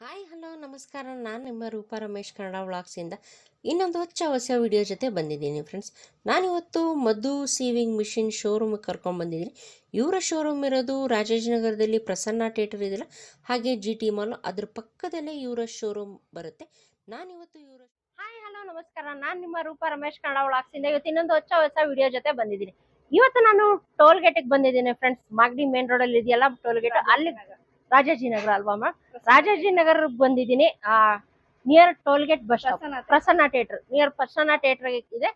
Hi hello ನಮಸ್ಕಾರ. ನಾನು ನಿಮ್ಮ ರೂಪಾ ರಮೇಶ್ ಕನ್ನಡ ವ್ಲಾಗ್ಸಿಂದ ಇನ್ನೊಂದು ಹೊಸ ವಿಡಿಯೋ ಜೊತೆ ಬಂದಿದ್ದೀನಿ ಫ್ರೆಂಡ್ಸ್. ನಾನಿವತ್ತು ಮಧು ಸೀವಿಂಗ್ ಮಿಷಿನ್ ಶೋರೂಮಿಗೆ ಕರ್ಕೊಂಡು ಬಂದಿದ್ದೀನಿ. ಇವರ ಶೋರೂಮ್ ಇರೋದು ರಾಜಾಜಿನಗರದಲ್ಲಿ ಪ್ರಸನ್ನ ಥಿಯೇಟರ್ ಇದೆಯಲ್ಲ, ಹಾಗೆ GT ಮಾಲ್ ಅದ್ರ ಪಕ್ಕದಲ್ಲೇ ಇವರ ಶೋರೂಮ್ ಬರುತ್ತೆ. ನಾನಿವತ್ತು ಇವರ ಹಾಯ್ ಹಲೋ ನಮಸ್ಕಾರ. ನಾನು ನಿಮ್ಮ ರೂಪಾ ರಮೇಶ್ ಕನ್ನಡ ವ್ಲಾಗ್ಸಿಂದ ಇವತ್ತು ಇನ್ನೊಂದು ಹೊಸ ವಿಡಿಯೋ ಜೊತೆ ಬಂದಿದ್ದೀನಿ. ಇವತ್ತು ನಾನು ಟೋಲ್ ಗೇಟಿಗೆ ಬಂದಿದ್ದೀನಿ ಫ್ರೆಂಡ್ಸ್. ಮಾಗಡಿ ಮೇನ್ ರೋಡಲ್ಲಿ ಇದೆಯಲ್ಲ ಟೋಲ್ ಗೇಟ್, ಅಲ್ಲಿ ರಾಜಾಜಿನಗರ ಅಲ್ವಾ ಮ್ಯಾಮ್? ರಾಜಾಜಿನಗರ್ ಬಂದಿದ್ದೀನಿ. Near toll gate bus stop, Prasanna theatre near Prasanna theatre ಇದೆ.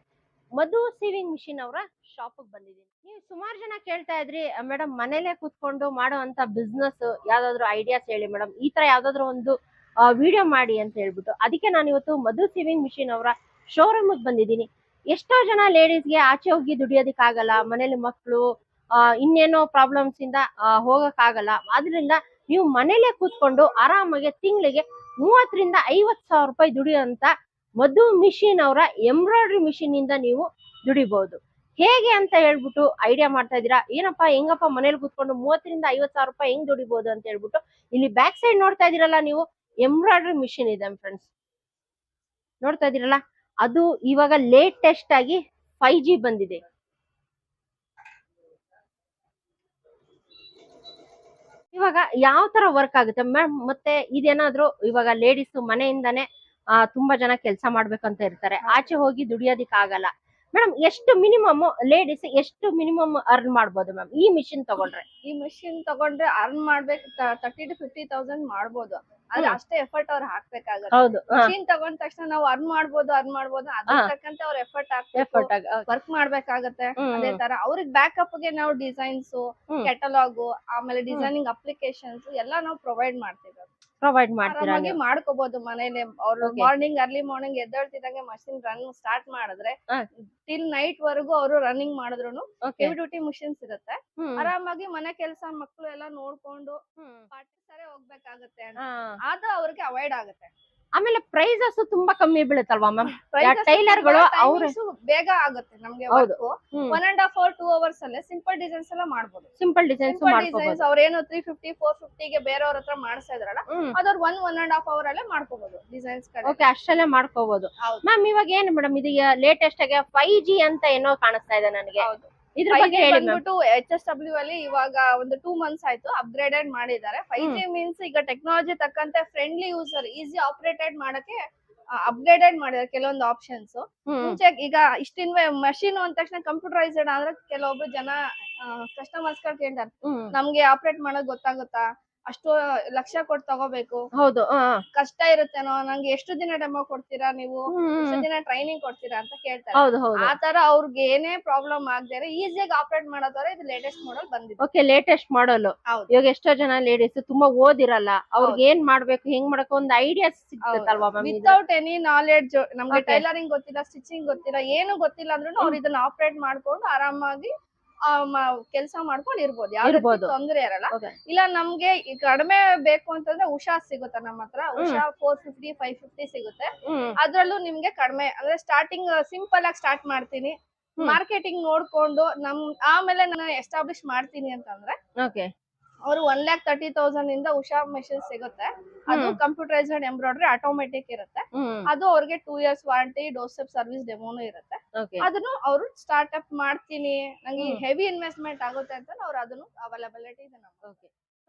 ಮಧು ಸೀವಿಂಗ್ ಮಿಷಿನ್ ಅವರ ಶಾಪ್ ಬಂದಿದ್ದೀನಿ. ನೀವು ಸುಮಾರು ಜನ ಕೇಳ್ತಾ ಇದ್ರಿ, ಮೇಡಮ್ ಮನೇಲೆ ಕೂತ್ಕೊಂಡು ಮಾಡೋ ಅಂತ ಬಿಸ್ನೆಸ್ ಯಾವ್ದಾದ್ರು ಐಡಿಯಾಸ್ ಹೇಳಿ ಮೇಡಮ್, ಈ ತರ ಯಾವ್ದಾದ್ರು ಒಂದು ವಿಡಿಯೋ ಮಾಡಿ ಅಂತ ಹೇಳ್ಬಿಟ್ಟು. ಅದಕ್ಕೆ ನಾನು ಇವತ್ತು ಮಧು ಸೀವಿಂಗ್ ಮಿಷಿನ್ ಅವರ ಶೋರೂಮ್ ಬಂದಿದ್ದೀನಿ. ಎಷ್ಟೋ ಜನ ಲೇಡೀಸ್ಗೆ ಆಚೆ ಹೋಗಿ ದುಡಿಯೋದಕ್ಕಾಗಲ್ಲ, ಮನೇಲಿ ಮಕ್ಕಳು ಇನ್ನೇನೋ ಪ್ರಾಬ್ಲಮ್ಸ್ ಇಂದ ಹೋಗಕ್ಕಾಗಲ್ಲ. ಆದ್ರಿಂದ ನೀವು ಮನೇಲೆ ಕೂತ್ಕೊಂಡು ಆರಾಮಾಗಿ ತಿಂಗಳಿಗೆ 30,000 to 50,000 ರೂಪಾಯಿ ದುಡಿಯೋಂತ ಮಧು ಮಿಷಿನ್ ಅವರ ಎಂಬ್ರಾಯ್ಡ್ರಿ ಮಿಷಿನ್ ಇಂದ ನೀವು ದುಡಿಬಹುದು. ಹೇಗೆ ಅಂತ ಹೇಳ್ಬಿಟ್ಟು ಐಡಿಯಾ ಮಾಡ್ತಾ ಇದೀರಾ, ಏನಪ್ಪಾ ಹೆಂಗಪ್ಪ ಮನೇಲಿ ಕೂತ್ಕೊಂಡು 30,000 to 50,000 ರೂಪಾಯಿ ಹೆಂಗ್ ದುಡಿಬಹುದು ಅಂತ ಹೇಳ್ಬಿಟ್ಟು, ಇಲ್ಲಿ ಬ್ಯಾಕ್ ಸೈಡ್ ನೋಡ್ತಾ ಇದೀರಲ್ಲ ನೀವು, ಎಂಬ್ರಾಯ್ಡ್ರಿ ಮಿಷಿನ್ ಇದೆ ಫ್ರೆಂಡ್ಸ್. ನೋಡ್ತಾ ಇದೀರಲ್ಲ, ಅದು ಇವಾಗ ಲೇಟೆಸ್ಟ್ ಆಗಿ 5G ಬಂದಿದೆ. ಇವಾಗ ಯಾವ ತರ ವರ್ಕ್ ಆಗುತ್ತೆ ಮ್ಯಾಮ್? ಮತ್ತೆ ಇದೇನಾದ್ರೂ ಇವಾಗ ಲೇಡೀಸ್ ಮನೆಯಿಂದಾನೆ ತುಂಬಾ ಜನ ಕೆಲಸ ಮಾಡ್ಬೇಕಂತ ಇರ್ತಾರೆ, ಆಚೆ ಹೋಗಿ ದುಡಿಯೋದಿಕ್ ಆಗಲ್ಲ ಮೇಡಮ್. ಎಷ್ಟು ಮಿನಿಮಮ್ ಲೇಡೀಸ್ ಎಷ್ಟು ಮಿನಿಮಮ್ ಅರ್ನ್ ಮಾಡ್ಬೋದು ಮ್ಯಾಮ್ ಈ ಮಿಷಿನ್ ತಗೊಂಡ್ರೆ? ಈ ಮಿಷಿನ್ ತಗೊಂಡ್ರೆ ಅರ್ನ್ ಮಾಡ್ಬೇಕು 30,000 to 50,000 ಮಾಡ್ಬೋದು. ಆದ್ರೆ ಅಷ್ಟೇ ಎಫರ್ಟ್ ಅವ್ರು ಹಾಕ್ಬೇಕಾಗತ್ತೆ. ಹೌದು, ಮಿಷಿನ್ ತಗೊಂಡ ತಕ್ಷಣ ನಾವು ಅರ್ನ್ ಮಾಡ್ಬೋದು ಅದ್ರ ತಕ್ಕಂತೆ ಅವ್ರ ಎಫರ್ಟ್ ಹಾಕ್ಬೇಕು, ವರ್ಕ್ ಮಾಡ್ಬೇಕಾಗತ್ತೆ. ಅದೇ ತರ ಅವ್ರಿಗೆ ಬ್ಯಾಕಪ್ ಗೆ ನಾವು ಡಿಸೈನ್ಸ್, ಕೆಟಲಾಗ್, ಆಮೇಲೆ ಡಿಸೈನಿಂಗ್ ಅಪ್ಲಿಕೇಶನ್ಸ್ ಎಲ್ಲ ನಾವು ಪ್ರೊವೈಡ್ ಮಾಡ್ತೀರಾ. ಮಾಡ್ಕೋಬಹುದು ಮನೇಲಿ. ಅವ್ರು ಅರ್ಲಿ ಮಾರ್ನಿಂಗ್ ಎದ್ದೇಳ್ತಿದಂಗೆ ಮಷಿನ್ ರನ್ ಸ್ಟಾರ್ಟ್ ಮಾಡಿದ್ರೆ ಟಿಲ್ ನೈಟ್ ವರೆಗೂ ಅವರು ರನ್ನಿಂಗ್ ಮಾಡಿದ್ರು ಹೆವಿ ಡ್ಯೂಟಿ ಮಿಷಿನ್ಸ್ ಇರುತ್ತೆ. ಆರಾಮಾಗಿ ಮನೆ ಕೆಲಸ ಮಕ್ಕಳು ಎಲ್ಲ ನೋಡ್ಕೊಂಡು ಪಾರ್ಟಿಸರೇ ಹೋಗ್ಬೇಕಾಗತ್ತೆ, ಅದು ಅವ್ರಿಗೆ ಅವಾಯ್ಡ್ ಆಗುತ್ತೆ. ಆಮೇಲೆ ಪ್ರೈಸಸ್ ತುಂಬಾ ಕಮ್ಮಿ ಬೀಳುತ್ತಲ್ವಾ ಮ್ಯಾಮ್? ಟೈಲರ್ ಗಳು ಅವ್ರು ಬೇಗ ಆಗುತ್ತೆ ನಮ್ಗೆ. 1.5 or 2 hours ಅಲ್ಲೇ ಸಿಂಪಲ್ ಡಿಸೈನ್ಸ್ ಎಲ್ಲ ಮಾಡ್ಬೋದು. ಸಿಂಪಲ್ ಡಿಸೈನ್ಸ್ ಅವ್ರೇನು 350 450 ಗೆ ಬೇರೆಯವ್ರ ಹತ್ರ ಮಾಡಿಸ್ತಾ ಇದ್ರಲ್ಲ, ಅದವ್ರ 1.5 hour ಅಲ್ಲೇ ಮಾಡ್ಕೋಬಹುದು ಡಿಸೈನ್ಸ್. ಓಕೆ, ಅಷ್ಟಲ್ಲೇ ಮಾಡ್ಕೋಬಹುದು ಮ್ಯಾಮ್. ಇವಾಗ ಏನು ಮೇಡಮ್, ಇದು ಲೇಟೆಸ್ಟ್ ಆಗಿ 5G ಅಂತ ಏನೋ ಕಾಣಿಸ್ತಾ ಇದೆ ನನಗೆ. ಇದ್ರ ಬಗ್ಗೆ ಬಂದ್ಬಿಟ್ಟು HSW ಅಲ್ಲಿ ಇವಾಗ ಒಂದು 2 months ಆಯ್ತು ಅಪ್ಗ್ರೇಡೆಡ್ ಮಾಡಿದ್ದಾರೆ. 5G ಮೀನ್ಸ್ ಈಗ ಟೆಕ್ನಾಲಜಿ ತಕ್ಕಂತೆ ಫ್ರೆಂಡ್ಲಿ ಯೂಸರ್ ಈಸಿ ಆಪರೇಟೆಡ್ ಮಾಡಕ್ಕೆ ಅಪ್ಗ್ರೇಡೆಡ್ ಮಾಡಿದ್ದಾರೆ ಕೆಲವೊಂದು ಆಪ್ಷನ್ಸ್. ಮುಂಚೆ ಈಗ ಇಷ್ಟಿನ ಮಷೀನ್ ಅಂದ ತಕ್ಷಣ ಕಂಪ್ಯೂಟರೈಸ್ಡ್ ಅಂದ್ರೆ ಕೆಲವೊಬ್ರು ಜನ ಕಸ್ಟಮರ್ಸ್ ಗಳು ಕೇಳ್ತಾರೆ, ನಮ್ಗೆ ಆಪರೇಟ್ ಮಾಡೋದ್ ಗೊತ್ತಾಗುತ್ತಾ, ಅಷ್ಟು ಲಕ್ಷ ಕೊಟ್ಟು ತಗೋಬೇಕು, ಹೌದು ಕಷ್ಟ ಇರುತ್ತೇನೋ, ನಂಗೆ ಎಷ್ಟು ದಿನ ಡೆಮೋ ಕೊಡ್ತೀರಾ ನೀವು, ಎಷ್ಟು ದಿನ ಟ್ರೈನಿಂಗ್ ಕೊಡ್ತೀರಾ ಅಂತ ಕೇಳ್ತಾರೆ. ಆ ತರ ಅವ್ರಿಗೆ ಏನೇ ಪ್ರಾಬ್ಲಮ್ ಆಗದೆ ಈಸಿಯಾಗಿ ಆಪರೇಟ್ ಮಾಡೋದಾರ ಇದು ಲೇಟೆಸ್ಟ್ ಮಾಡೆಲ್ ಬಂದಿದೆ. Okay, latest model. ಇವಾಗ ಎಷ್ಟೋ ಜನ ಲೇಡೀಸ್ ತುಂಬಾ ಓದಿರಲ್ಲ, ಅವ್ರಿಗೆ ಏನ್ ಮಾಡ್ಬೇಕು ಹೆಂಗ್ ಮಾಡಬೇಕು ಒಂದು ಐಡಿಯಾ ಸಿಗ್ತಲ್ವಾ ಮ್ಯಾಮ್? ವಿತೌಟ್ ಎನಿ ನಾಲೆಡ್ಜ್, ನಮ್ಗೆ ಟೈಲರಿಂಗ್ ಗೊತ್ತಿಲ್ಲ, ಸ್ಟಿಚಿಂಗ್ ಗೊತ್ತಿಲ್ಲ, ಏನು ಗೊತ್ತಿಲ್ಲ ಅಂದ್ರೂ ಅವ್ರು ಇದನ್ನ ಆಪರೇಟ್ ಮಾಡ್ಕೊಂಡು ಆರಾಮಾಗಿ ಕೆಲಸ ಮಾಡ್ಕೊಂಡು ಇರ್ಬೋದು, ಯಾವ್ದು ತೊಂದ್ರೆ ಇರಲ್ಲ. ಇಲ್ಲ ನಮ್ಗೆ ಕಡಿಮೆ ಬೇಕು ಅಂತಂದ್ರೆ ಉಷಾ ಸಿಗುತ್ತೆ ನಮ್ಮ ಹತ್ರ. ಉಷಾ 450 550 ಸಿಗುತ್ತೆ. ಅದ್ರಲ್ಲೂ ನಿಮ್ಗೆ ಕಡಿಮೆ ಅಂದ್ರೆ ಸ್ಟಾರ್ಟಿಂಗ್ ಸಿಂಪಲ್ ಆಗಿ ಸ್ಟಾರ್ಟ್ ಮಾಡ್ತೀನಿ, ಮಾರ್ಕೆಟಿಂಗ್ ನೋಡ್ಕೊಂಡು ಆಮೇಲೆ ನಾನು ಎಸ್ಟಾಬ್ಲಿಷ್ ಮಾಡ್ತೀನಿ ಅಂತಂದ್ರೆ ಅವ್ರು 1,30,000 ಇಂದ ಉಷಾ ಮೆಷಿನ್ ಸಿಗುತ್ತೆ. ಅದು ಕಂಪ್ಯೂಟರೈಸ್ಡ್ ಎಂಬ್ರಾಯ್ಡ್ರಿ ಆಟೋಮೆಟಿಕ್ ಇರುತ್ತೆ. ಅದು ಅವ್ರಿಗೆ 2 years ವಾರಂಟಿ, ಡೋರ್ಸ್ಟೆಪ್ ಸರ್ವಿಸ್ ಡೆಮೋನು ಇರುತ್ತೆ. ಅದನ್ನು ಅವರು ಸ್ಟಾರ್ಟ್ ಅಪ್ ಮಾಡ್ತೀನಿ, ನಂಗೆ ಹೆವಿ ಇನ್ವೆಸ್ಟ್ಮೆಂಟ್ ಆಗುತ್ತೆ ಅಂತ ಅವ್ರು ಅದನ್ನು ಅವೈಲಬಿಲಿಟಿ ಇದೆ ನಮ್ಗೆ.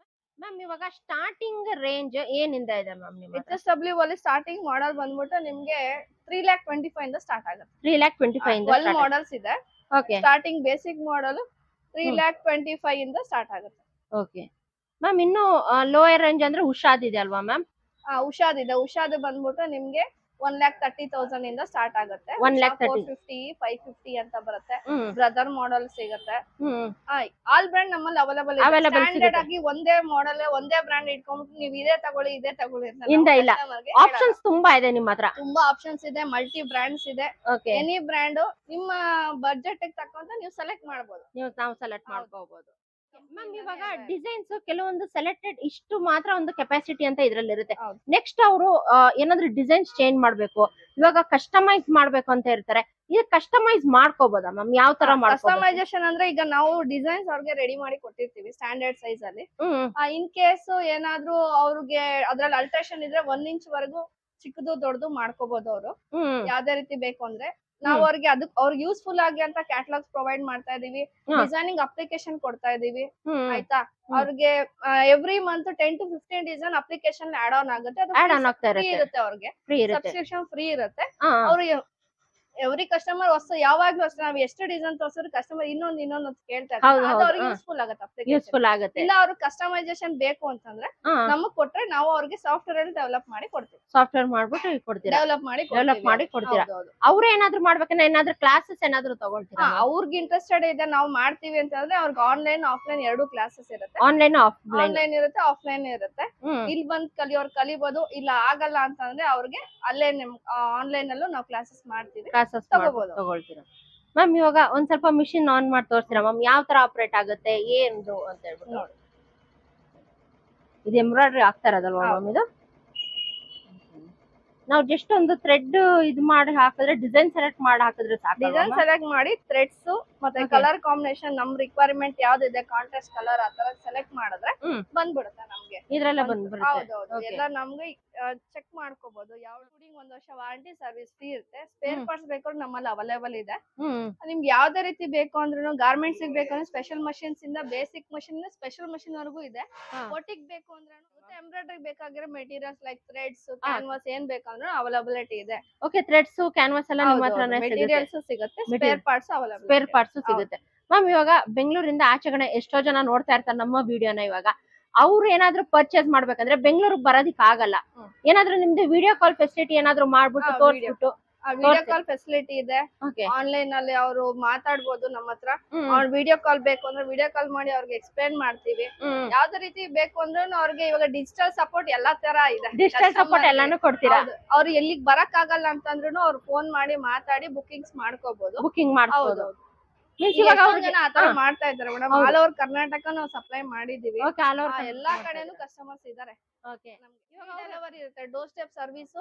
ಮ್ಯಾಮ್ ಇವಾಗ ಸ್ಟಾರ್ಟಿಂಗ್ ರೇಂಜ್ ಏನಿಂದ ಇದೆ ಮ್ಯಾಮ್? HSW ಅಲ್ಲಿ ಸ್ಟಾರ್ಟಿಂಗ್ ಮಾಡೆಲ್ ಬಂದ್ಬಿಟ್ಟು ನಿಮ್ಗೆ 3,25,000 ಇಂದ ಸ್ಟಾರ್ಟ್ ಆಗುತ್ತೆ. 3,25,000 ಇಂದ 12 ಮಾಡೆಲ್ಸ್ ಇದೆ. ಸ್ಟಾರ್ಟಿಂಗ್ ಬೇಸಿಕ್ ಮಾಡೆಲ್ 3,25,000 ಇಂದ ಸ್ಟಾರ್ಟ್ ಆಗುತ್ತೆ. ಓಕೆ ಮ್ಯಾಮ್, ಇನ್ನು ಲೋಯರ್ ರೇಂಜ್ ಅಂದ್ರೆ ಉಷಾದಿದೆ ಅಲ್ವಾ ಮ್ಯಾಮ್? ಉಷಾದಿದೆ. ಉಷಾದ್ ಬಂದ್ಬಿಟ್ಟು ನಿಮ್ಗೆ 1,30,000 ಇಂದ ಸ್ಟಾರ್ಟ್ ಆಗುತ್ತೆ. 450 550 ಅಂತ ಬರುತ್ತೆ. ಬ್ರದರ್ ಮಾಡೆಲ್ ಸಿಗುತ್ತೆ. ಆಲ್ ಬ್ರ್ಯಾಂಡ್ ನಮ್ಮಲ್ಲಿ ಅವೈಲೇಬಲ್ ಇದೆ. ಸ್ಟ್ಯಾಂಡರ್ಡ್ ಆಗಿ ಒಂದೇ ಮಾಡೆಲ್ ಒಂದೇ ಬ್ರ್ಯಾಂಡ್ ಇಟ್ಕೊಂಡ್ಬಿಟ್ಟು ನೀವು ಇದೇ ತಗೊಳ್ಳಿ ಇಲ್ಲ, ಆಪ್ಷನ್ಸ್ ತುಂಬಾ ಇದೆ ನಿಮ್ಮ ಹತ್ರ. ತುಂಬಾ ಆಪ್ಷನ್ಸ್ ಇದೆ, ಮಲ್ಟಿ ಬ್ರ್ಯಾಂಡ್ಸ್ ಇದೆ. ಎನಿ ಬ್ರ್ಯಾಂಡ್ ನಿಮ್ಮ ಬಜೆಟ್ ತಕ್ಕಂತ ನೀವು ಸೆಲೆಕ್ಟ್ ಮಾಡಬಹುದು. ನಾವು ಸೆಲೆಕ್ಟ್ ಮಾಡ್ಕೋಬಹುದು. ಮ್ಯಾಮ್ ಇವಾಗ ಡಿಸೈನ್ಸ್ ಕೆಲವೊಂದು ಸೆಲೆಕ್ಟೆಡ್ ಇಷ್ಟು ಮಾತ್ರ ಒಂದು ಕೆಪಾಸಿಟಿ ಅಂತ ಇದ್ರಲ್ಲಿ ಇರುತ್ತೆ. ಹೌದು. ನೆಕ್ಸ್ಟ್ ಅವರು ಏನಾದ್ರು ಡಿಸೈನ್ಸ್ ಚೇಂಜ್ ಮಾಡ್ಬೇಕು, ಇವಾಗ ಕಸ್ಟಮೈಸ್ ಮಾಡ್ಬೇಕು ಅಂತ ಇರ್ತಾರೆ. ಇದು ಕಸ್ಟಮೈಸ್ ಮಾಡ್ಕೋಬಹುದಾ ಮ್ಯಾಮ್? ಯಾವ ತರ ಕಸ್ಟಮೈಸೇಷನ್ ಅಂದ್ರೆ ಈಗ ನಾವು ಡಿಸೈನ್ಸ್ ಅವ್ರಿಗೆ ರೆಡಿ ಮಾಡಿ ಕೊಟ್ಟಿರ್ತೀವಿ ಸ್ಟ್ಯಾಂಡರ್ಡ್ ಸೈಜ್ ಅಲ್ಲಿ. ಇನ್ ಕೇಸ್ ಏನಾದ್ರು ಅವ್ರಿಗೆ ಅದ್ರಲ್ಲಿ ಅಲ್ಟ್ರೇಷನ್ ಇದ್ರೆ 1 ಇಂಚ್ ವರೆಗೂ ಚಿಕ್ಕದು ದೊಡ್ಡದು ಮಾಡ್ಕೋಬಹುದು ಅವರು. ಯಾವ್ದೇ ರೀತಿ ಬೇಕು ಅಂದ್ರೆ ನಾವು ಅವ್ರಿಗೆ ಅದಕ್ಕೆ ಅವ್ರಿಗೆ ಯೂಸ್ಫುಲ್ ಆಗಿ ಅಂತ ಕ್ಯಾಟಲಾಗ್ಸ್ ಪ್ರೊವೈಡ್ ಮಾಡ್ತಾ ಇದೀವಿ, ಡಿಸೈನಿಂಗ್ ಅಪ್ಲಿಕೇಶನ್ ಕೊಡ್ತಾ ಇದೀವಿ. ಆಯ್ತಾ, ಅವ್ರಿಗೆ every month 10 to 15 design application add on ಆಗುತ್ತೆ. ಅದು ಫ್ರೀ ಇರುತ್ತೆ, ಅವ್ರಿಗೆ ಸಬ್ಸ್ಕ್ರಿಪ್ಷನ್ ಫ್ರೀ ಇರುತ್ತೆ. ಅವ್ರು ಎವ್ರಿ ಕಸ್ಟಮರ್ ಯಾವಾಗ್ಲೂ ಅಷ್ಟೇ ನಾವ್ ಎಷ್ಟು ಡಿಸೈನ್ ತೋರಿಸಿದ್ರು ಕಸ್ಟಮರ್ ಇನ್ನೊಂದು ಕೇಳ್ತಾ ಇರ್ತಾರೆ. ಅದು ಅವ್ರಿಗೆ ಯೂಸ್ಫುಲ್ ಆಗುತ್ತೆ. ಇಲ್ಲ ಅವ್ರಿಗೆ ಕಸ್ಟಮೈಸೇಷನ್ ಬೇಕು ಅಂತಂದ್ರೆ ನಮಗ್ ಕೊಟ್ರೆ ನಾವು ಅವ್ರಿಗೆ ಸಾಫ್ಟ್ವೇರ್ ಅಲ್ಲಿ ಡೆವಲಪ್ ಮಾಡಿ ಕೊಡ್ತೀವಿ. ಸಾಫ್ಟ್ವೇರ್ ಮಾಡ್ಬಿಟ್ಟು ಕೊಡ್ತೀರಾ? ಡೆವಲಪ್ ಮಾಡಿ ಕೊಡ್ತೀರಾ? ಅವ್ರು ಏನಾದ್ರು ಮಾಡ್ಬೇಕಂದ್ರೆ ಏನಾದ್ರು ಕ್ಲಾಸಸ್ ಏನಾದ್ರು ತಗೊಳ್ತೀರಾ? ಅವ್ರಿಗೆ ಇಂಟ್ರೆಸ್ಟೆಡ್ ಇದೆ ನಾವು ಮಾಡ್ತೀವಿ ಅಂತಂದ್ರೆ ಅವ್ರಿಗೆ ಆನ್ಲೈನ್ ಆಫ್ಲೈನ್ 2 ಕ್ಲಾಸಸ್ ಇರುತ್ತೆ. ಆನ್ಲೈನ್ ಇರುತ್ತೆ, ಆಫ್ಲೈನ್ ಇರುತ್ತೆ. ಇಲ್ಲಿ ಬಂದ್ ಕಲಿಬಹುದು. ಇಲ್ಲ ಆಗಲ್ಲ ಅಂತಂದ್ರೆ ಅವ್ರಿಗೆ ಅಲ್ಲೇ ಆನ್ಲೈನ್ ಅಲ್ಲೂ ನಾವು ಕ್ಲಾಸಸ್ ಮಾಡ್ತೀವಿ, ತಗೊಳ್ತೀರಾ? ಮ್ಯಾಮ್ ಇವಾಗ ಒಂದ್ ಸ್ವಲ್ಪ ಮಿಷಿನ್ ಆನ್ ಮಾಡಿ ತೋರಿಸ್ತೀರಾ ಮ್ಯಾಮ್? ಯಾವ ತರ ಆಪರೇಟ್ ಆಗುತ್ತೆ ಏನು ಅಂತ ಹೇಳ್ಬಿಟ್ಟು ನೋಡಿ. ಇದು ಎಂಬ್ರಾಯ್ಡ್ರಿ ಆಗ್ತಾ ಇರೋದಲ್ವಾ ಮ್ಯಾಮ್? ಇದು ನಾವು ಜಸ್ಟ್ ಒಂದು ಥ್ರೆಡ್ ಇದು ಮಾಡಿ ಹಾಕಿದ್ರೆ ಡಿಸೈನ್ ಸೆಲೆಕ್ಟ್ ಮಾಡಿ ಹಾಕಿದ್ರೆ ಸಾಕು. ಡಿಸೈನ್ ಸೆಲೆಕ್ಟ್ ಮಾಡಿ ಥ್ರೆಡ್ಸ್ ಮತ್ತೆ ಕಲರ್ ಕಾಂಬಿನೇಷನ್ ನಮ್ ರಿಕ್ವೈರ್ಮೆಂಟ್ ಯಾವ್ದಿದೆ ಕಾಂಟ್ರಾಸ್ಟ್ ಕಲರ್ ಆತರ ಸೆಲೆಕ್ಟ್ ಮಾಡಿದ್ರೆ ಬಂದ್ಬಿಡುತ್ತೆ ನಮ್ಗೆ. ಇದ್ರಲ್ಲೇ ಬಂದ್ಬಿಡುತ್ತೆ. ಹೌದೌದು, ಎಲ್ಲ ನಮ್ಗೆ ಚೆಕ್ ಮಾಡ್ಕೋಬಹುದು. ಯಾವ ಶೂಟಿಂಗ್ 1 ವರ್ಷ ವಾರಂಟಿ ಸರ್ವಿಸ್ ಫ್ರೀ ಇರುತ್ತೆ. ಸ್ಪೇರ್ ಪಾರ್ಟ್ಸ್ ಬೇಕಾದ್ರೆ ನಮ್ಮಲ್ಲಿ ಅವೈಲೇಬಲ್ ಇದೆ. ನಿಮ್ಗೆ ಯಾವ್ದೇ ರೀತಿ ಬೇಕು ಅಂದ್ರೂ, ಗಾರ್ಮೆಂಟ್ಸ್ ಬೇಕು ಅಂದ್ರೆ ಸ್ಪೆಷಲ್ ಮಷಿನ್ಸ್ ಇಂದ ಬೇಸಿಕ್ ಮಷಿನ್ ಸ್ಪೆಷಲ್ ಮಷಿನ್ ವರೆಗೂ ಇದೆ. ಒಟ್ಟಿಗೆ ಬೇಕು ಅಂದ್ರೆ ಎಂಬ್ರಾಯ್ಡ್ರಿ ಬೇಕಾಗಿರೋ ಮೆಟೀರಿಯಲ್ಸ್ ಲೈಕ್ ಥ್ರೆಡ್ಸ್, ಕ್ಯಾನ್ವಾಸ್ ಏನ್ ಬೇಕಂದ್ರೂ ಅವೈಲಬಿಲಿಟಿ ಇದೆ. ಓಕೆ, ಥ್ರೆಡ್ಸ್ ಕ್ಯಾನ್ವಾಸ್ ಎಲ್ಲ ನಿಮ್ಮ ಹತ್ರನೇ ಮೆಟೀರಿಯಲ್ಸ್ ಸಿಗುತ್ತೆ, spare parts available, spare parts ಸಿಗುತ್ತೆ. ಮ್ಯಾಮ್ ಇವಾಗ ಬೆಂಗಳೂರಿಂದ ಆಚೆಗಡೆ ಎಷ್ಟೋ ಜನ ನೋಡ್ತಾ ಇರ್ತಾರೆ ನಮ್ಮ ವಿಡಿಯೋನ. ಇವಾಗ ಅವ್ರು ಏನಾದ್ರು ಪರ್ಚೇಸ್ ಮಾಡ್ಬೇಕಂದ್ರೆ ಬೆಂಗಳೂರಿಗೆ ಬರೋದಿಕ್ ಆಗಲ್ಲ, ಏನಾದ್ರು ನಿಮ್ದು ವಿಡಿಯೋ ಕಾಲ್ ಫೆಸಿಲಿಟಿ ಏನಾದ್ರು ಮಾಡ್ಬಿಟ್ಟು ತೋರಿಸ್ಬಿಟ್ಟು? ವಿಡಿಯೋ ಕಾಲ್ ಫೆಸಿಲಿಟಿ ಇದೆ. ಆನ್ಲೈನ್ ಅಲ್ಲಿ ಅವರು ಮಾತಾಡ್ಬೋದು ನಮ್ಮ ಹತ್ರ. ಅವ್ರ ವಿಡಿಯೋ ಕಾಲ್ ಬೇಕು ಅಂದ್ರೆ ವಿಡಿಯೋ ಕಾಲ್ ಮಾಡಿ ಅವ್ರಿಗೆ ಎಕ್ಸ್ಪ್ಲೇನ್ ಮಾಡ್ತೀವಿ. ಯಾವ್ದೇ ರೀತಿ ಬೇಕು ಅಂದ್ರೆ ಅವ್ರಿಗೆ ಇವಾಗ ಡಿಜಿಟಲ್ ಸಪೋರ್ಟ್ ಎಲ್ಲಾ ತರ ಇದೆ. ಡಿಜಿಟಲ್ ಸಪೋರ್ಟ್ ಎಲ್ಲಾನು ಕೊಡ್ತೀರಾ? ಅವ್ರು ಎಲ್ಲಿಗ್ ಬರಕ್ ಆಗಲ್ಲ ಅಂತಂದ್ರು ಅವ್ರು ಫೋನ್ ಮಾಡಿ ಮಾತಾಡಿ ಬುಕಿಂಗ್ಸ್ ಮಾಡ್ಕೋಬಹುದು. ಬುಕಿಂಗ್ ಮಾಡ್ಬೋದು. ಆತರ ಮಾಡ್ತಾ ಇದಾರೆ ಮೇಡಮ್. ಆಲ್ ಓವರ್ ಕರ್ನಾಟಕ ನಾವು ಸಪ್ಲೈ ಮಾಡಿದೀವಿ. ಎಲ್ಲಾ ಕಡೆನೂ ಕಸ್ಟಮರ್ಸ್ ಇದಾರೆ. ಡೆಲಿವರಿ ಇರುತ್ತೆ, door step service,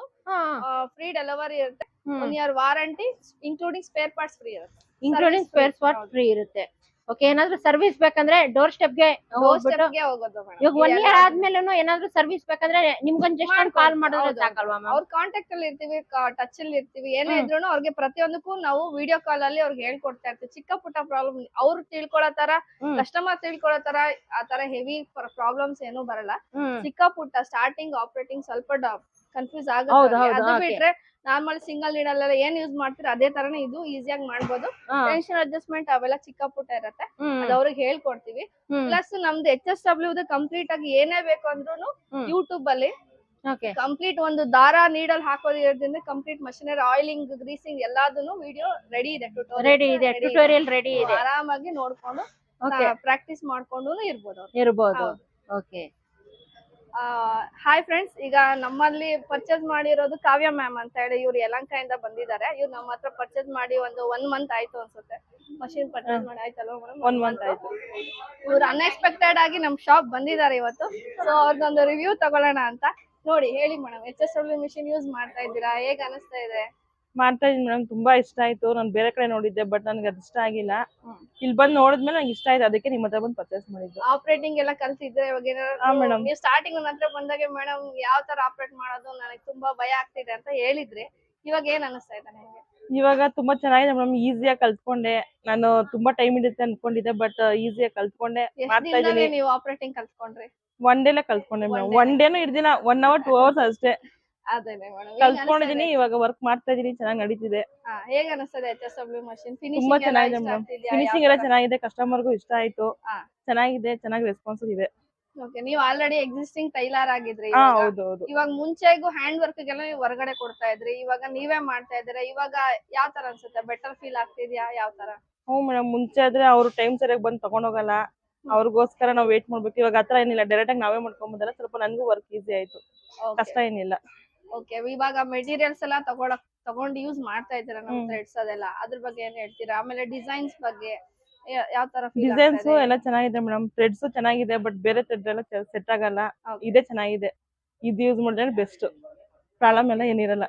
free delivery ಇರುತ್ತೆ. 1 year warranty including spare parts free ಇರುತ್ತೆ. ಇನ್ಕ್ಲೂಡಿಂಗ್ ಸ್ಪೇರ್ ಪಾರ್ಟ್ಸ್ ಫ್ರೀ ಇರುತ್ತೆ. ಓಕೆ, ಏನಾದ್ರು ಸರ್ವಿಸ್ ಬೇಕಂದ್ರೆ ಡೋರ್ ಸ್ಟೆಪ್ ಗೆ ಹೋಗೋದು ಮೇಡಮ್. ಇವಾಗ 1 year ಆದ್ಮೇಲೆ ಏನಾದ್ರು ಸರ್ವಿಸ್ ಬೇಕಂದ್ರೆ ನಿಮ್ಗೊಂದ್ ಜಸ್ಟ್ ಕಾಲ್ ಮಾಡಿದ್ರೆ ಸಾಕಲ್ವಾ ಮ್ಯಾಮ್? ಅವ್ರ ಕಾಂಟ್ಯಾಕ್ಟ್ ಅಲ್ಲಿ ಇರ್ತೀವಿ, ಟಚ್ ಅಲ್ಲಿ ಇರ್ತೀವಿ. ಏನೇ ಇದ್ರು ಅವ್ರಿಗೆ ಪ್ರತಿಯೊಂದಕ್ಕೂ ನಾವು ವಿಡಿಯೋ ಕಾಲ್ ಅಲ್ಲಿ ಅವ್ರಿಗೆ ಹೇಳ್ಕೊಡ್ತಾ ಇರ್ತೀವಿ. ಚಿಕ್ಕ ಪುಟ್ಟ ಪ್ರಾಬ್ಲಮ್ ಅವ್ರು ತಿಳ್ಕೊಳ್ಳೋ ತರ, ಕಸ್ಟಮರ್ ತಿಳ್ಕೊಳ್ಳೋ ತರ ಆ ತರ ಹೆವಿ ಪ್ರಾಬ್ಲಮ್ಸ್ ಏನು ಬರಲ್ಲ. ಚಿಕ್ಕ ಪುಟ್ಟ ಸ್ಟಾರ್ಟಿಂಗ್ ಆಪರೇಟಿಂಗ್ ಸ್ವಲ್ಪ ಕನ್ಫ್ಯೂಸ್ ಆಗುತ್ತೆ. ಅದು ಬಿಟ್ರೆ ನಾರ್ಮಲ್ ಸಿಂಗಲ್ ನೀಡಲ್ ಏನ್ ಯೂಸ್ ಮಾಡ್ತೀರಾ ಅದೇ ತರನೇ ಇದು ಈಸಿಯಾಗಿ ಮಾಡ್ಬೋದು. ಟೆನ್ಷನ್ ಅಡ್ಜಸ್ಟ್ಮೆಂಟ್ ಅವೆಲ್ಲ ಚಿಕ್ಕ ಪುಟ್ಟ ಇರತ್ತೆ, ಅದು ಅವ್ರಿಗೆ ಹೇಳ್ಕೊಡ್ತೀವಿ. ಪ್ಲಸ್ ನಮ್ದು HSW ಕಂಪ್ಲೀಟ್ ಆಗಿ ಏನೇ ಬೇಕು ಅಂದ್ರೂ ಯೂಟ್ಯೂಬ್ ಅಲ್ಲಿ ಕಂಪ್ಲೀಟ್ ಒಂದು ದಾರ ನೀಡಲ್ ಹಾಕೋದ್ರಿಂದ ಕಂಪ್ಲೀಟ್ ಮಷಿನರಿ ಆಯಿಲಿಂಗ್, ಗ್ರೀಸಿಂಗ್ ಎಲ್ಲಾದನ್ನು ವಿಡಿಯೋ ರೆಡಿ ಇದೆ, ಟ್ಯುಟೋರಿಯಲ್ ರೆಡಿ ಇದೆ. ಆರಾಮಾಗಿ ನೋಡ್ಕೊಂಡು ಪ್ರಾಕ್ಟೀಸ್ ಮಾಡ್ಕೊಂಡು ಇರ್ಬೋದು. ಓಕೆ, ಹಾಯ್ ಫ್ರೆಂಡ್ಸ್, ಈಗ ನಮ್ಮಲ್ಲಿ ಪರ್ಚೇಸ್ ಮಾಡಿರೋದು ಕಾವ್ಯ ಮ್ಯಾಮ್ ಅಂತ ಹೇಳಿ. ಇವ್ರು ಯಲಹಂಕದಿಂದ ಬಂದಿದ್ದಾರೆ. ಇವ್ರು ನಮ್ಮ ಹತ್ರ ಪರ್ಚೇಸ್ ಮಾಡಿ ಒಂದು 1 month ಆಯ್ತು ಅನ್ಸುತ್ತೆ. ಮಷಿನ್ ಪರ್ಚೇಸ್ ಮಾಡಿ ಆಯ್ತಲ್ವ ಮೇಡಮ್? 1 month ಆಯ್ತು. ಇವ್ರು ಅನ್ಎಕ್ಸ್ಪೆಕ್ಟೆಡ್ ಆಗಿ ನಮ್ ಶಾಪ್ ಬಂದಿದ್ದಾರೆ ಇವತ್ತು. ಸೊ ಅವ್ರದ್ದೊಂದು ರಿವ್ಯೂ ತಗೊಳ್ಳೋಣ ಅಂತ. ನೋಡಿ, ಹೇಳಿ ಮೇಡಮ್, HSW ಮಿಷಿನ್ ಯೂಸ್ ಮಾಡ್ತಾ ಇದ್ದೀರಾ, ಹೇಗ್ ಅನಿಸ್ತಾ ಇದೆ? ಮಾಡ್ತಾ ಇದೀನಿ ಮೇಡಮ್. ತುಂಬಾ ಇಷ್ಟ ಆಯ್ತು. ನಾನು ಬೇರೆ ಕಡೆ ನೋಡಿದ್ದೆ, ಬಟ್ ನನ್ಗೆ ಅದು ಇಷ್ಟ ಆಗಿಲ್ಲ. ಇಲ್ಲಿ ಬಂದು ನೋಡಿದ್ಮೇಲೆ ನಂಗೆ ಇಷ್ಟ ಆಯ್ತು, ಅದಕ್ಕೆ ನಿಮ್ಮ ಹತ್ರ ಬಂದು ಪರ್ಚೇಸ್ ಮಾಡಿದ್ದು. ಆಪರೇಟಿಂಗ್ ಎಲ್ಲ ಕಲ್ತಿದ್ರೆ ಇವಾಗ ನೀವು ಸ್ಟಾರ್ಟಿಂಗ್ ನನ್ನ ಹತ್ರ ಬಂದಾಗ ಮೇಡಮ್ ಯಾವ ತರ ಆಪರೇಟ್ ಮಾಡೋದು ನನಗೆ ತುಂಬಾ ಭಯ ಆಗ್ತಿದೆ ಅಂತ ಹೇಳಿದ್ರಿ. ಇವಾಗ ಏನ್ ಅನಿಸ್ತಾ ಇದೆ ನಿಮ್ಗೆ? ಇವಾಗ ತುಂಬಾ ಚೆನ್ನಾಗಿದೆ ಮೇಡಮ್. ಈಸಿಯಾಗಿ ಕಲ್ತ್ಕೊಂಡೆ. ನಾನು ತುಂಬಾ ಟೈಮ್ ಹಿಡಿಯುತ್ತೆ ಅನ್ಕೊಂಡಿದ್ದೆ, ಬಟ್ ಈಸಿಯಾಗಿ ಕಲ್ತ್ಕೊಂಡೆ. ಮಾಡ್ತಾ ಇದೀನಿ. ನೀವು ಆಪರೇಟಿಂಗ್ ಕಲ್ತ್ಕೊಂಡ್ರಿ? 1 day ಕಲ್ತ್ಕೊಂಡೆ ಮೇಡಮ್. 1 day ಹಿಡ್ದಿನ 1 hour 2 hours ಅಷ್ಟೇ ಕಲ್ತ್ಕೊಂಡಿದೀನಿ. ಇವಾಗ ವರ್ಕ್ ಮಾಡ್ತಾ ಇದೀನಿ, ಚೆನ್ನಾಗಿ ನಡೀತಿದೆ. ಹೇಗ ಅನಿಸ್ತದೆ HSW ಮಷಿನ್? ತುಂಬಾ ಚೆನ್ನಾಗಿದೆ ಮೇಡಮ್. ಫಿನಿಶಿಂಗ್ ಎಲ್ಲ ಚೆನ್ನಾಗಿದೆ, ಕಸ್ಟಮರ್ಗೂ ಇಷ್ಟ ಆಯ್ತು. ಚೆನ್ನಾಗಿದೆ, ಚೆನ್ನಾಗಿ ರೆಸ್ಪಾನ್ಸ್ ಇದೆ. ಓಕೆ, ನೀವು ಆಲ್ರೆಡಿ ಎಕ್ಸಿಸ್ಟಿಂಗ್ ಟೈಲರ್ ಆಗಿದ್ರಿ. ಹೌದೌದು. ಇವಾಗ ಮುಂಚೆಗೂ ಹ್ಯಾಂಡ್ ವರ್ಕ್ ಗೆಲ್ಲ ನೀವು ಹೊರಗಡೆ ಕೊಡ್ತಾ ಇದ್ರಿ, ಇವಾಗ ನೀವೇ ಮಾಡ್ತಾ ಇದ್ದೀರಾ. ಇವಾಗ ಯಾವ ತರ ಅನ್ಸುತ್ತೆ? ಬೆಟರ್ ಫೀಲ್ ಆಗ್ತಿದ್ಯಾ? ಯಾವ ತರ? ಹ್ಞೂ ಮೇಡಮ್. ಮುಂಚೆ ಆದ್ರೆ ಅವ್ರು ಟೈಮ್ ಸರಿಯಾಗಿ ಬಂದು ತಗೊಂಡೋಗಲ್ಲ, ಅವ್ರಿಗೋಸ್ಕರ ನಾವು ವೇಟ್ ಮಾಡ್ಬೇಕು. ಇವಾಗ ಆತರ ಏನಿಲ್ಲ, ಡೈರೆಕ್ಟ್ ಆಗಿ ನಾವೇ ಮಾಡ್ಕೊಂಡ್ಬಂದ್ರೆ ಸ್ವಲ್ಪ ನನ್ಗೂ ವರ್ಕ್ ಈಸಿ ಆಯ್ತು, ಕಷ್ಟ ಏನಿಲ್ಲ. ಓಕೆ, ಇವಾಗ ಮೆಟೀರಿಯಲ್ಸ್ ಎಲ್ಲ ತಗೊಂಡು ಯೂಸ್ ಮಾಡ್ತಾ ಇದ್ದೀರಾ, ನಮ್ ಥ್ರೆಡ್ಸ್ ಅದೆಲ್ಲ, ಅದ್ರ ಬಗ್ಗೆ ಏನ್ ಹೇಳ್ತೀರಾ? ಆಮೇಲೆ ಡಿಸೈನ್ಸ್ ಬಗ್ಗೆ ಯಾವ ತರ ಡಿಸೈನ್ಸ್ ಎಲ್ಲ ಚೆನ್ನಾಗಿದೆ ಮೇಡಮ್, ಥ್ರೆಡ್ಸ್ ಚೆನ್ನಾಗಿದೆ, ಬಟ್ ಬೇರೆ ಥ್ರೆಡ್ ಎಲ್ಲ ಸೆಟ್ ಆಗಲ್ಲ. ಇದೇ ಚೆನ್ನಾಗಿದೆ, ಇದು ಯೂಸ್ ಮಾಡಿದ್ರೆ ಬೆಸ್ಟ್, ಪ್ರಾಬ್ಲಮ್ ಎಲ್ಲ ಏನಿರಲ್ಲ.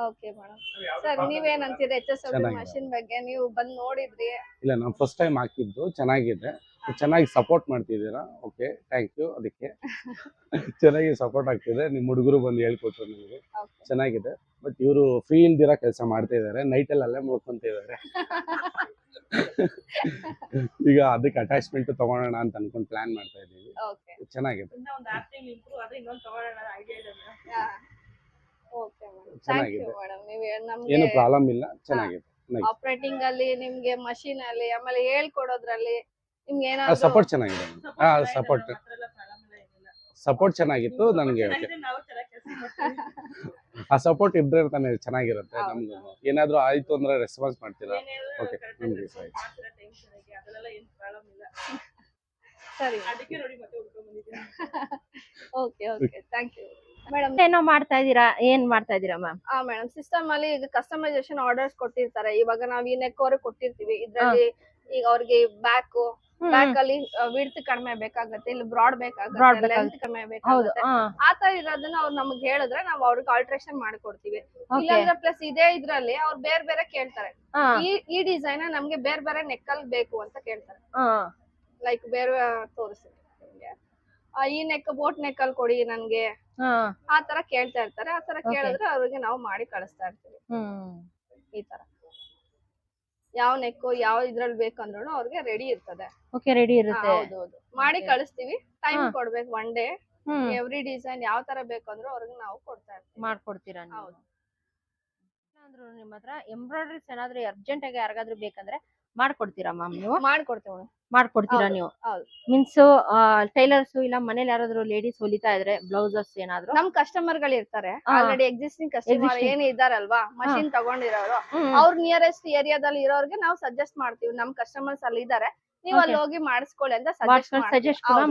Okay madam. ಸರ್ ನೀವೇನ್ ಅಂತೀರಾ HSW ಮಷಿನ್ ಬಗ್ಗೆ? ನೀವು ಬಂದು ನೋಡಿದ್ರಿ? ಇಲ್ಲ, ನಾನು ಫಸ್ಟ್ ಟೈಮ್ ಹಾಕಿದ್ದು, ಚೆನ್ನಾಗಿದೆ, ಚೆನ್ನಾಗಿ ಸಪೋರ್ಟ್ ಮಾಡ್ತಿದ್ದೀರಾ. Okay, thank you. ಅದಕ್ಕೆ ಚೆನ್ನಾಗಿ ಸಪೋರ್ಟ್ ಆಗ್ತಿದೆ. ನಿಮ್ಮ ಹುಡುಗರು ಬಂದು ಹೇಳ್ಕೊಟ್ರು ನಿಮಗೆ, ಚೆನ್ನಾಗಿದೆ. ಬಟ್ ಇವರು ಫ್ರೀ ಇಲ್ದಿರ ಕೆಲಸ ಮಾಡ್ತಾ ಇದ್ದಾರೆ, ನೈಟಲ್ಲಿ ಅಲ್ಲೇ ಮುಳ್ಕೊಂತಿದ್ದಾರೆ. ಈಗ ಅದಕ್ಕೆ ಅಟ್ಯಾಚ್ಮೆಂಟ್ ತಗೊಳ್ಳೋಣ ಅಂತ ಅನ್ಕೊಂಡು ಪ್ಲಾನ್ ಮಾಡ್ತಾ ಇದ್ದೀವಿ. ಚೆನ್ನಾಗಿದೆ, ಚೆನ್ನಾಗಿದೆ, ಏನು ಪ್ರಾಬ್ಲಮ್ ಇಲ್ಲ, ಚೆನ್ನಾಗಿದೆ. ಆಪರೇಟಿಂಗ್ ಅಲ್ಲಿ ನಿಮ್ಗೆ ಮಷೀನ್ ಅಲ್ಲಿ ಆಮೇಲೆ ಹೇಳ್ಕೊಡೋದ್ರಲ್ಲಿ ನಿಮ್ಗೆ ಏನಾದ್ರು ಸಪೋರ್ಟ್ ಚೆನ್ನಾಗಿದೆ. ಸಪೋರ್ಟ್ ಚೆನ್ನಾಗಿತ್ತು ನನಗೆ. ಆ ಸಪೋರ್ಟ್ ಇದ್ರೆ ತಾನೇ ಚೆನ್ನಾಗಿರುತ್ತೆ. ನಮ್ಗೆ ಏನಾದ್ರು ಆಯ್ತು ಅಂದ್ರೆ ರೆಸ್ಪಾನ್ಸ್ ಮಾಡ್ತೀರಾ. ಓಕೆ, ನಮ್ಗೆ ಸರಿ. Okay okay, thank you madam. ಏನೋ ಮಾಡ್ತಾ ಇದೀರಾ, ಏನ್ ಮಾಡ್ತಾ ಇದೀರಾ ಮ್ಯಾಮ್? ಮೇಡಮ್, ಸಿಸ್ಟಮ್ ಅಲ್ಲಿ ಈಗ ಕಸ್ಟಮೈಸೇಷನ್ ಆರ್ಡರ್ಸ್ ಕೊಟ್ಟಿರ್ತಾರೆ. ಇವಾಗ ನಾವ್ ಈ ನೆಕ್ ಅವ್ರಿಗೆ ಕೊಟ್ಟಿರ್ತೀವಿ. ಇದ್ರಲ್ಲಿ ಈಗ ಅವ್ರಿಗೆ ಬ್ಯಾಕ್ ಅಲ್ಲಿ ವಿಡ್ತ್ ಕಡಿಮೆ ಬೇಕಾಗತ್ತೆ, ಇಲ್ಲಿ ಬ್ರಾಡ್ ಬೇಕಾಗುತ್ತೆ, ಲೆಂತ್ ಕಡಿಮೆ ಬೇಕಾಗುತ್ತೆ. ಆತರ ಇರೋದನ್ನ ಅವ್ರು ನಮ್ಗೆ ಹೇಳಿದ್ರೆ ನಾವು ಅವ್ರಿಗೆ ಆಲ್ಟ್ರೇಷನ್ ಮಾಡ್ಕೊಡ್ತೀವಿ. ಇಲ್ಲಾಂದ್ರೆ ಪ್ಲಸ್ ಇದೇ ಇದ್ರಲ್ಲಿ ಅವ್ರು ಬೇರೆ ಬೇರೆ ಕೇಳ್ತಾರೆ. ಈ ಡಿಸೈನ್ ನಮ್ಗೆ ಬೇರೆ ಬೇರೆ ನೆಕ್ ಅಲ್ಲಿ ಬೇಕು ಅಂತ ಕೇಳ್ತಾರೆ. ಲೈಕ್ ಬೇರೆ ತೋರಿಸಿ, ಈ ನೆಕ್ ಬೋಟ್ ನೆಕ್ ಅಲ್ಲಿ ಕೊಡಿ ನನ್ಗೆ, ಆ ತರ ಕೇಳ್ತಾ ಇರ್ತಾರೆ. ಆ ತರ ಕೇಳಿದ್ರೆ ಅವ್ರಿಗೆ ನಾವು ಮಾಡಿ ಕಳಿಸ್ತಾ ಇರ್ತೀವಿ. ಈ ತರ ಯಾವ ನೆಕ್ ಯಾವ ಇದ್ರಲ್ಲಿ ಬೇಕಂದ್ರೂ ಅವ್ರಿಗೆ ರೆಡಿ ಇರ್ತದೆ. ರೆಡಿ ಇರುತ್ತೆ. ಹೌದೌದು, ಮಾಡಿ ಕಳಿಸ್ತೀವಿ. ಟೈಮ್ ಕೊಡ್ಬೇಕು, 1 ಡೇ. ಎವ್ರಿ ಡಿಸೈನ್ ಯಾವ ತರ ಬೇಕಂದ್ರೂ ಅವ್ರಿಗೆ ನಾವು ಕೊಡ್ತಾ ಇರ್ತೀವಿ. ಮಾಡ್ಕೊಡ್ತೀರಾ? ಹೌದು. ನಿಮ್ಮ ಹತ್ರ ಎಂಬ್ರಾಯ್ಡರೀಸ್ ಏನಾದ್ರು ಅರ್ಜೆಂಟ್ ಆಗಿ ಯಾರಿಗಾದ್ರೂ ಬೇಕಂದ್ರೆ ಮಾಡ್ಕೊಡ್ತೀರಾ ಮ್ಯಾಮ್? ನೀವು ಮಾಡ್ಕೊಡ್ತೀರಾ ನೀವು? ಮೀನ್ಸ್ ಟೈಲರ್ಸ್ ಇಲ್ಲ ಮನೇಲಿ ಯಾರಾದ್ರೂ ಲೇಡೀಸ್ ಹೊಲಿತಾ ಇದ್ರೆ ಬ್ಲೌಸಸ್ ಏನಾದ್ರು ನಮ್ ಕಸ್ಟಮರ್ ಗಳು ಇರ್ತಾರೆ, ಆಲ್ರೆಡಿ ಎಕ್ಸಿಸ್ಟಿಂಗ್ ಕಸ್ಟಮರ್ ಏನ್ ಇದಾರಲ್ವಾ, ಮಷಿನ್ ತಗೊಂಡಿರೋರು, ಅವ್ರ ನಿಯರೆಸ್ಟ್ ಏರಿಯಾದಲ್ಲಿ ಇರೋರ್ಗೆ ನಾವು ಸಜೆಸ್ಟ್ ಮಾಡ್ತೀವಿ. ನಮ್ ಕಸ್ಟಮರ್ಸ್ ಅಲ್ಲಿ ಇದಾರೆ, ನೀವು ಅಲ್ಲಿ ಹೋಗಿ ಮಾಡಿಸ್ಕೊಳ್ಳಿ ಅಂತ ಸಜೆಸ್ಟ್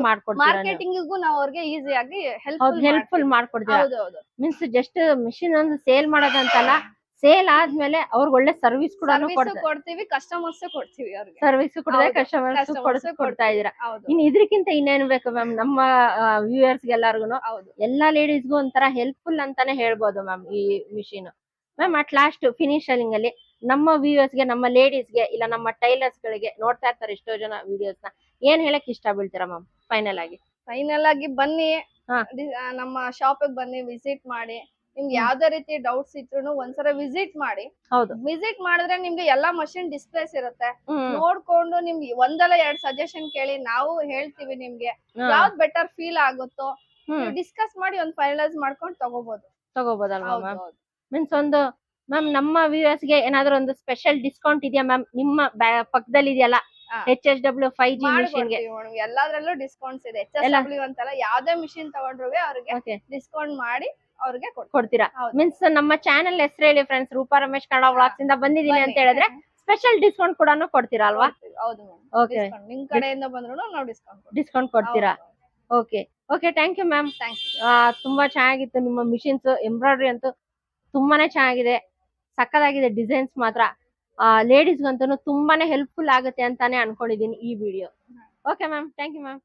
ಮಾಡ್ಕೊಡ್ತೀರಾ. ಮಾರ್ಕೆಟಿಂಗ್ ನಾವು ಅವ್ರಿಗೆ ಈಸಿಯಾಗಿ ಹೆಲ್ಪ್ಫುಲ್ ಮಾಡ್ಕೊಡ್ತೀರಾ? ಹೌದೌದು. ಮೀನ್ಸ್ ಜಸ್ಟ್ ಮಿಷಿನ್ ಒಂದು ಸೇಲ್ ಮಾಡೋದಂತಲ್ಲ, ಸೇಲ್ ಆದ್ಮೇಲೆ ಅವ್ರಿಗೆ ಒಳ್ಳೆ ಸರ್ವಿಸ್ ಕೂಡ ಕೊಡ್ತೀವಿ, ಕಸ್ಟಮರ್ಸ್ ಕೊಡ್ತೀವಿ, ಅವ್ರಿಗೆ ಸರ್ವಿಸ್ ಕಸ್ಟಮರ್ಸ್ ಕೊಡ್ತಾ ಇದೀರಾ. ಇನ್ ಇದ್ರಕ್ಕಿಂತ ಇನ್ನೇನ್ ಬೇಕು ಮ್ಯಾಮ್? ನಮ್ಮ ವ್ಯೂವರ್ಸ್ ಎಲ್ಲಾರ್ಗು, ಎಲ್ಲಾ ಲೇಡೀಸ್ಗೂ ಒಂಥರ ಹೆಲ್ಪ್ಫುಲ್ ಅಂತಾನೆ ಹೇಳ್ಬೋದು ಮ್ಯಾಮ್ ಈ machine. Ma'am at last finishing ಅಲ್ಲಿ ನಮ್ಮ ವ್ಯೂವರ್ಸ್ ಗೆ, ನಮ್ಮ ಲೇಡೀಸ್ ಗೆ ಇಲ್ಲ ನಮ್ಮ ಟೈಲರ್ಸ್ ಗಳಿಗೆ ನೋಡ್ತಾ ಇರ್ತಾರೆ ಎಷ್ಟೋ ಜನ ವಿಡಿಯೋಸ್ ನ, ಏನ್ ಹೇಳಕ್ ಇಷ್ಟ ಬೀಳ್ತೀರಾ ಮ್ಯಾಮ್? ಫೈನಲ್ ಆಗಿ ಬನ್ನಿ, ನಮ್ಮ ಶಾಪ್ ಬನ್ನಿ, ವಿಸಿಟ್ ಮಾಡಿ. ನಿಮ್ಗೆ ಯಾವ್ದೇ ರೀತಿ ಡೌಟ್ಸ್ ಇದ್ರು ಒಂದ್ಸಲ ವಿಸಿಟ್ ಮಾಡಿ. ವಿಸಿಟ್ ಮಾಡಿದ್ರೆ ನಿಮ್ಗೆ ಎಲ್ಲಾ ಮಷಿನ್ ಡಿಸ್ಪ್ಲೇಸ್ ಇರುತ್ತೆ, ನೋಡ್ಕೊಂಡು ನಿಮ್ಗೆ ಒಂದಲ್ಲ 2 ಸಜೆಷನ್ ಕೇಳಿ ನಾವು ಹೇಳ್ತೀವಿ. ನಿಮ್ಗೆ ಯಾವ್ದ್ ಬೆಟರ್ ಫೀಲ್ ಆಗುತ್ತೋ ಡಿಸ್ಕಸ್ ಮಾಡಿ ಒಂದು ಫೈನಲೈಸ್ ಮಾಡ್ಕೊಂಡು ತಗೋಬೋದಲ್ವಾ ಮ್ಯಾಮ್? ಮೀನ್ಸ್ ಒಂದು ಮ್ಯಾಮ್ ನಮ್ಮ ವ್ಯೂವರ್ಸ್ ಗೆ ಏನಾದ್ರು ಒಂದು ಸ್ಪೆಷಲ್ ಡಿಸ್ಕೌಂಟ್ ಇದೆಯಾ ಮ್ಯಾಮ್? ನಿಮ್ಮ ಪಕ್ಕದಲ್ಲಿ ಇದೆಯಲ್ಲ HSW 5G ಮಿಷಿನ್ ಗೆ ಎಲ್ಲಾದ್ರಲ್ಲೂ ಡಿಸ್ಕೌಂಟ್ಸ್ ಇದೆ. HSW ಅಂತಲ್ಲ, ಯಾವ್ದೇ ಮಿಷಿನ್ ತಗೊಂಡ್ರು ಅವ್ರಿಗೆ ಡಿಸ್ಕೌಂಟ್ ಮಾಡಿ ಅವ್ರಿಗೆ ಕೊಡ್ತೀರಾ? ಮೀನ್ಸ್ ನಮ್ಮ ಚಾನೆಲ್ ಹೆಸರು ಹೇಳಿ ಫ್ರೆಂಡ್ಸ್, ರೂಪಾ ರಮೇಶ್ ಕನ್ನಡ ವ್ಲಾಗ್ಸ್ ಇಂದ ಬಂದಿದೀನಿ ಅಂತ ಹೇಳಿದ್ರೆ ಸ್ಪೆಷಲ್ ಡಿಸ್ಕೌಂಟ್ ಕೂಡ ಕೊಡ್ತೀರಾ ಅಲ್ವಾ? ಹೌದು, ನಿಮ್ ಕಡೆಯಿಂದ ಬಂದ್ರು ನಾವು ಡಿಸ್ಕೌಂಟ್ ಕೊಡ್ತೀರಾ? Okay, thank you ma'am. ತುಂಬಾ ಚೆನ್ನಾಗಿತ್ತು ನಿಮ್ಮ ಮಿಷಿನ್ಸ್. ಎಂಬ್ರಾಯ್ಡ್ರಿ ಅಂತೂ ತುಂಬಾನೇ ಚೆನ್ನಾಗಿದೆ, ಸಕ್ಕದಾಗಿದೆ. ಡಿಸೈನ್ಸ್ ಮಾತ್ರ ಲೇಡೀಸ್ಗಂತೂ ತುಂಬಾನೇ ಹೆಲ್ಪ್ಫುಲ್ ಆಗುತ್ತೆ ಅಂತಾನೆ ಅನ್ಕೊಂಡಿದೀನಿ ಈ video. Okay ma'am, thank you ma'am.